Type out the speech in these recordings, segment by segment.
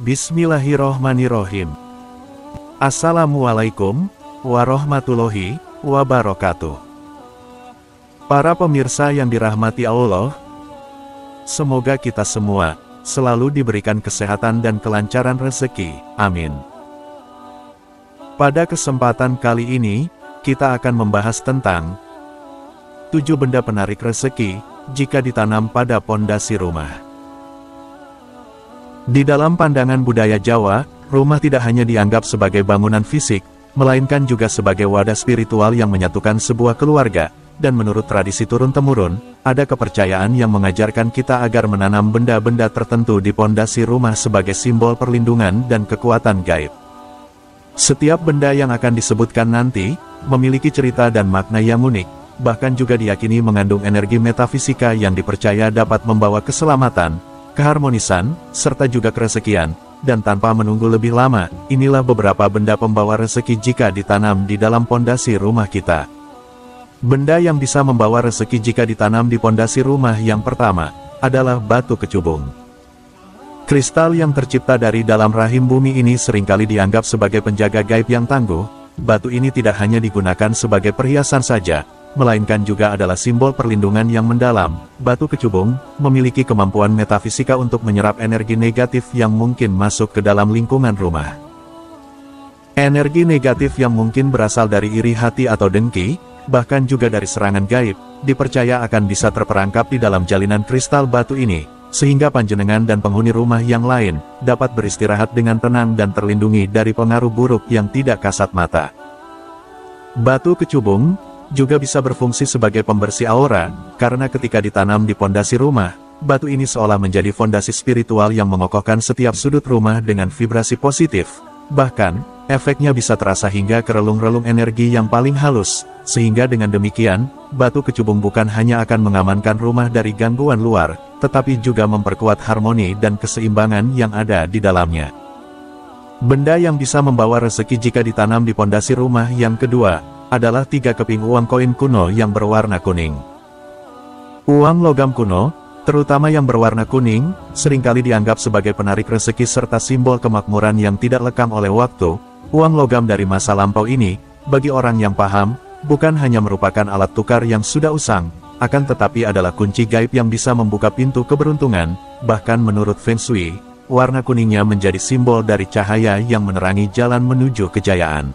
Bismillahirrohmanirrohim. Assalamualaikum warahmatullahi wabarakatuh. Para pemirsa yang dirahmati Allah, semoga kita semua selalu diberikan kesehatan dan kelancaran rezeki. Amin. Pada kesempatan kali ini, kita akan membahas tentang 7 benda penarik rezeki jika ditanam pada pondasi rumah. Di dalam pandangan budaya Jawa, rumah tidak hanya dianggap sebagai bangunan fisik, melainkan juga sebagai wadah spiritual yang menyatukan sebuah keluarga, dan menurut tradisi turun-temurun, ada kepercayaan yang mengajarkan kita agar menanam benda-benda tertentu di pondasi rumah sebagai simbol perlindungan dan kekuatan gaib. Setiap benda yang akan disebutkan nanti, memiliki cerita dan makna yang unik, bahkan juga diyakini mengandung energi metafisika yang dipercaya dapat membawa keselamatan, keharmonisan, serta juga kerezekian, dan tanpa menunggu lebih lama, inilah beberapa benda pembawa rezeki jika ditanam di dalam pondasi rumah kita. Benda yang bisa membawa rezeki jika ditanam di pondasi rumah yang pertama, adalah batu kecubung. Kristal yang tercipta dari dalam rahim bumi ini seringkali dianggap sebagai penjaga gaib yang tangguh. Batu ini tidak hanya digunakan sebagai perhiasan saja, melainkan juga adalah simbol perlindungan yang mendalam. Batu kecubung memiliki kemampuan metafisika untuk menyerap energi negatif yang mungkin masuk ke dalam lingkungan rumah. Energi negatif yang mungkin berasal dari iri hati atau dengki, bahkan juga dari serangan gaib, dipercaya akan bisa terperangkap di dalam jalinan kristal batu ini, sehingga panjenengan dan penghuni rumah yang lain dapat beristirahat dengan tenang dan terlindungi dari pengaruh buruk yang tidak kasat mata. Batu kecubung juga bisa berfungsi sebagai pembersih aura, karena ketika ditanam di pondasi rumah, batu ini seolah menjadi fondasi spiritual yang mengokohkan setiap sudut rumah dengan vibrasi positif. Bahkan, efeknya bisa terasa hingga ke relung-relung energi yang paling halus, sehingga dengan demikian, batu kecubung bukan hanya akan mengamankan rumah dari gangguan luar, tetapi juga memperkuat harmoni dan keseimbangan yang ada di dalamnya. Benda yang bisa membawa rezeki jika ditanam di pondasi rumah yang kedua, adalah 3 keping uang koin kuno yang berwarna kuning. Uang logam kuno, terutama yang berwarna kuning, seringkali dianggap sebagai penarik rezeki serta simbol kemakmuran yang tidak lekang oleh waktu. Uang logam dari masa lampau ini, bagi orang yang paham, bukan hanya merupakan alat tukar yang sudah usang, akan tetapi adalah kunci gaib yang bisa membuka pintu keberuntungan. Bahkan menurut Feng Shui, warna kuningnya menjadi simbol dari cahaya yang menerangi jalan menuju kejayaan.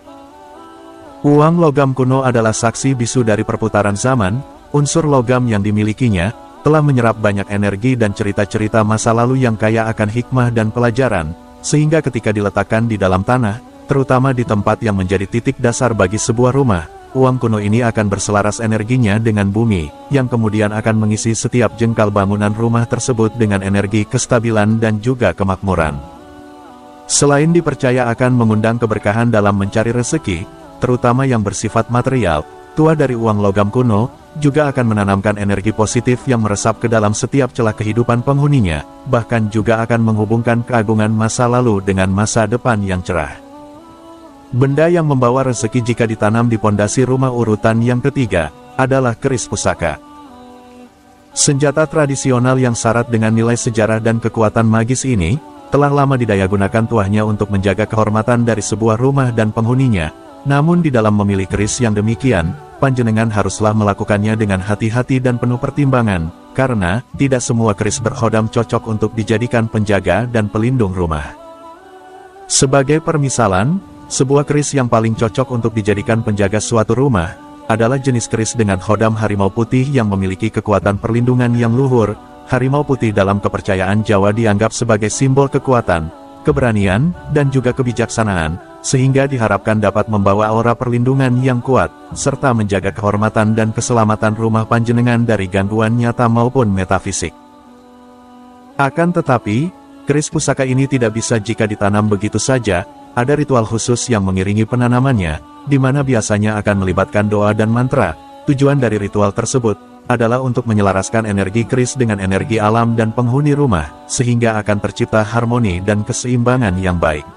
Uang logam kuno adalah saksi bisu dari perputaran zaman. Unsur logam yang dimilikinya telah menyerap banyak energi dan cerita-cerita masa lalu yang kaya akan hikmah dan pelajaran, sehingga ketika diletakkan di dalam tanah, terutama di tempat yang menjadi titik dasar bagi sebuah rumah, uang kuno ini akan berselaras energinya dengan bumi, yang kemudian akan mengisi setiap jengkal bangunan rumah tersebut dengan energi kestabilan dan juga kemakmuran. Selain dipercaya akan mengundang keberkahan dalam mencari rezeki, terutama yang bersifat material, tuah dari uang logam kuno juga akan menanamkan energi positif yang meresap ke dalam setiap celah kehidupan penghuninya, bahkan juga akan menghubungkan keagungan masa lalu dengan masa depan yang cerah. Benda yang membawa rezeki jika ditanam di pondasi rumah urutan yang ketiga, adalah keris pusaka. Senjata tradisional yang syarat dengan nilai sejarah dan kekuatan magis ini, telah lama didayagunakan tuahnya untuk menjaga kehormatan dari sebuah rumah dan penghuninya. Namun di dalam memilih keris yang demikian, panjenengan haruslah melakukannya dengan hati-hati dan penuh pertimbangan, karena tidak semua keris berhodam cocok untuk dijadikan penjaga dan pelindung rumah. Sebagai permisalan, sebuah keris yang paling cocok untuk dijadikan penjaga suatu rumah, adalah jenis keris dengan hodam harimau putih yang memiliki kekuatan perlindungan yang luhur. Harimau putih dalam kepercayaan Jawa dianggap sebagai simbol kekuatan, keberanian, dan juga kebijaksanaan, sehingga diharapkan dapat membawa aura perlindungan yang kuat, serta menjaga kehormatan dan keselamatan rumah panjenengan dari gangguan nyata maupun metafisik. Akan tetapi, keris pusaka ini tidak bisa jika ditanam begitu saja. Ada ritual khusus yang mengiringi penanamannya, di mana biasanya akan melibatkan doa dan mantra. Tujuan dari ritual tersebut adalah untuk menyelaraskan energi keris dengan energi alam dan penghuni rumah, sehingga akan tercipta harmoni dan keseimbangan yang baik.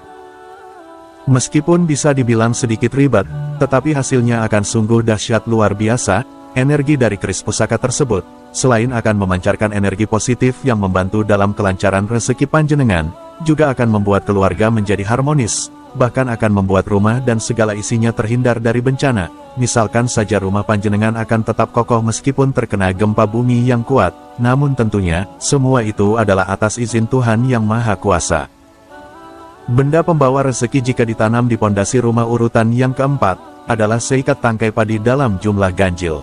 Meskipun bisa dibilang sedikit ribet, tetapi hasilnya akan sungguh dahsyat luar biasa. Energi dari keris pusaka tersebut, selain akan memancarkan energi positif yang membantu dalam kelancaran rezeki panjenengan, juga akan membuat keluarga menjadi harmonis, bahkan akan membuat rumah dan segala isinya terhindar dari bencana. Misalkan saja rumah panjenengan akan tetap kokoh meskipun terkena gempa bumi yang kuat, namun tentunya, semua itu adalah atas izin Tuhan Yang Maha Kuasa. Benda pembawa rezeki jika ditanam di pondasi rumah urutan yang keempat, adalah seikat tangkai padi dalam jumlah ganjil.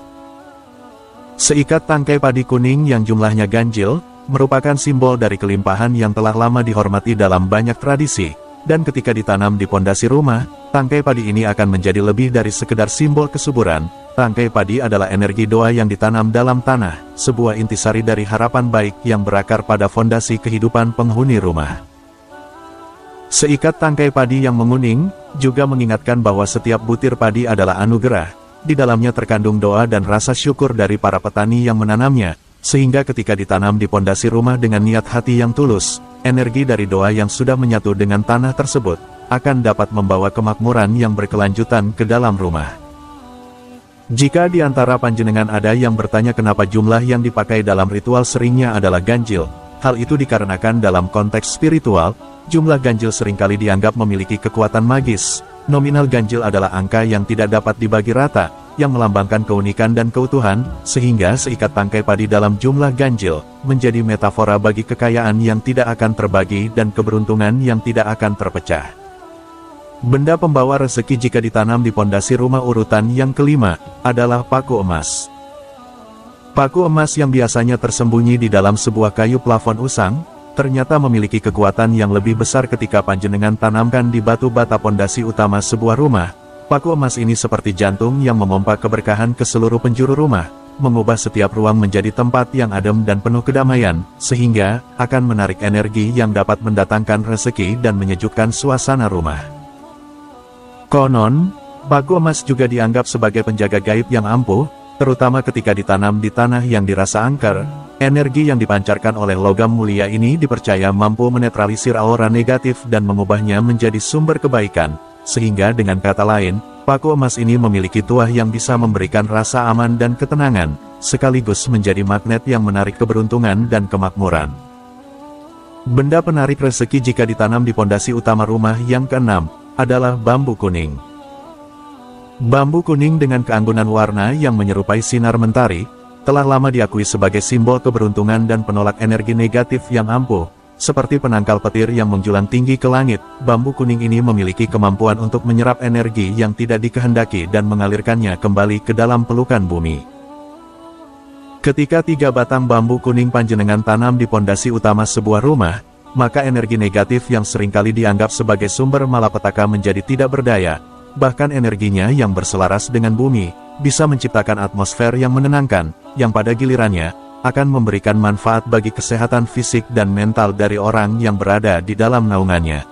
Seikat tangkai padi kuning yang jumlahnya ganjil, merupakan simbol dari kelimpahan yang telah lama dihormati dalam banyak tradisi, dan ketika ditanam di pondasi rumah, tangkai padi ini akan menjadi lebih dari sekedar simbol kesuburan. Tangkai padi adalah energi doa yang ditanam dalam tanah, sebuah intisari dari harapan baik yang berakar pada fondasi kehidupan penghuni rumah. Seikat tangkai padi yang menguning, juga mengingatkan bahwa setiap butir padi adalah anugerah, di dalamnya terkandung doa dan rasa syukur dari para petani yang menanamnya, sehingga ketika ditanam di pondasi rumah dengan niat hati yang tulus, energi dari doa yang sudah menyatu dengan tanah tersebut, akan dapat membawa kemakmuran yang berkelanjutan ke dalam rumah. Jika di antara panjenengan ada yang bertanya kenapa jumlah yang dipakai dalam ritual seringnya adalah ganjil, hal itu dikarenakan dalam konteks spiritual, jumlah ganjil seringkali dianggap memiliki kekuatan magis. Nominal ganjil adalah angka yang tidak dapat dibagi rata, yang melambangkan keunikan dan keutuhan, sehingga seikat tangkai padi dalam jumlah ganjil, menjadi metafora bagi kekayaan yang tidak akan terbagi dan keberuntungan yang tidak akan terpecah. Benda pembawa rezeki jika ditanam di pondasi rumah urutan yang kelima, adalah paku emas. Paku emas yang biasanya tersembunyi di dalam sebuah kayu plafon usang, ternyata memiliki kekuatan yang lebih besar ketika panjenengan tanamkan di batu bata pondasi utama sebuah rumah. Paku emas ini seperti jantung yang memompa keberkahan ke seluruh penjuru rumah, mengubah setiap ruang menjadi tempat yang adem dan penuh kedamaian, sehingga akan menarik energi yang dapat mendatangkan rezeki dan menyejukkan suasana rumah. Konon, paku emas juga dianggap sebagai penjaga gaib yang ampuh, terutama ketika ditanam di tanah yang dirasa angker. Energi yang dipancarkan oleh logam mulia ini dipercaya mampu menetralisir aura negatif dan mengubahnya menjadi sumber kebaikan, sehingga dengan kata lain, paku emas ini memiliki tuah yang bisa memberikan rasa aman dan ketenangan, sekaligus menjadi magnet yang menarik keberuntungan dan kemakmuran. Benda penarik rezeki jika ditanam di pondasi utama rumah yang keenam, adalah bambu kuning. Bambu kuning dengan keanggunan warna yang menyerupai sinar mentari, telah lama diakui sebagai simbol keberuntungan dan penolak energi negatif yang ampuh. Seperti penangkal petir yang menjulang tinggi ke langit, bambu kuning ini memiliki kemampuan untuk menyerap energi yang tidak dikehendaki dan mengalirkannya kembali ke dalam pelukan bumi. Ketika 3 batang bambu kuning panjenengan tanam di pondasi utama sebuah rumah, maka energi negatif yang seringkali dianggap sebagai sumber malapetaka menjadi tidak berdaya. Bahkan energinya yang berselaras dengan bumi, bisa menciptakan atmosfer yang menenangkan, yang pada gilirannya, akan memberikan manfaat bagi kesehatan fisik dan mental dari orang yang berada di dalam naungannya.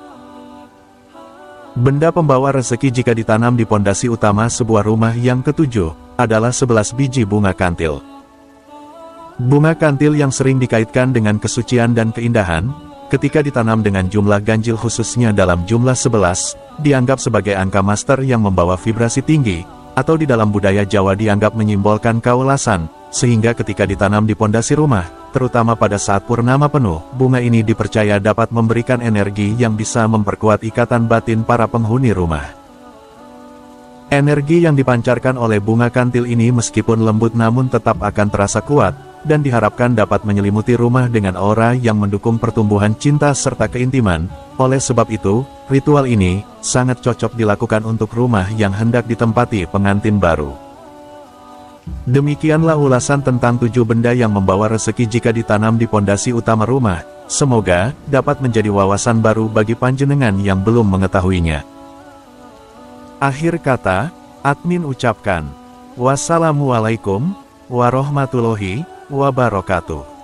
Benda pembawa rezeki jika ditanam di pondasi utama sebuah rumah yang ketujuh, adalah 11 biji bunga kantil. Bunga kantil yang sering dikaitkan dengan kesucian dan keindahan, ketika ditanam dengan jumlah ganjil khususnya dalam jumlah 11, dianggap sebagai angka master yang membawa vibrasi tinggi, atau di dalam budaya Jawa dianggap menyimbolkan kaulasan, sehingga ketika ditanam di pondasi rumah, terutama pada saat purnama penuh, bunga ini dipercaya dapat memberikan energi yang bisa memperkuat ikatan batin para penghuni rumah. Energi yang dipancarkan oleh bunga kantil ini meskipun lembut namun tetap akan terasa kuat, dan diharapkan dapat menyelimuti rumah dengan aura yang mendukung pertumbuhan cinta serta keintiman. Oleh sebab itu, ritual ini sangat cocok dilakukan untuk rumah yang hendak ditempati pengantin baru. Demikianlah ulasan tentang 7 benda yang membawa rezeki jika ditanam di pondasi utama rumah. Semoga dapat menjadi wawasan baru bagi panjenengan yang belum mengetahuinya. Akhir kata, admin ucapkan, wassalamualaikum warahmatullahi wabarakatuh.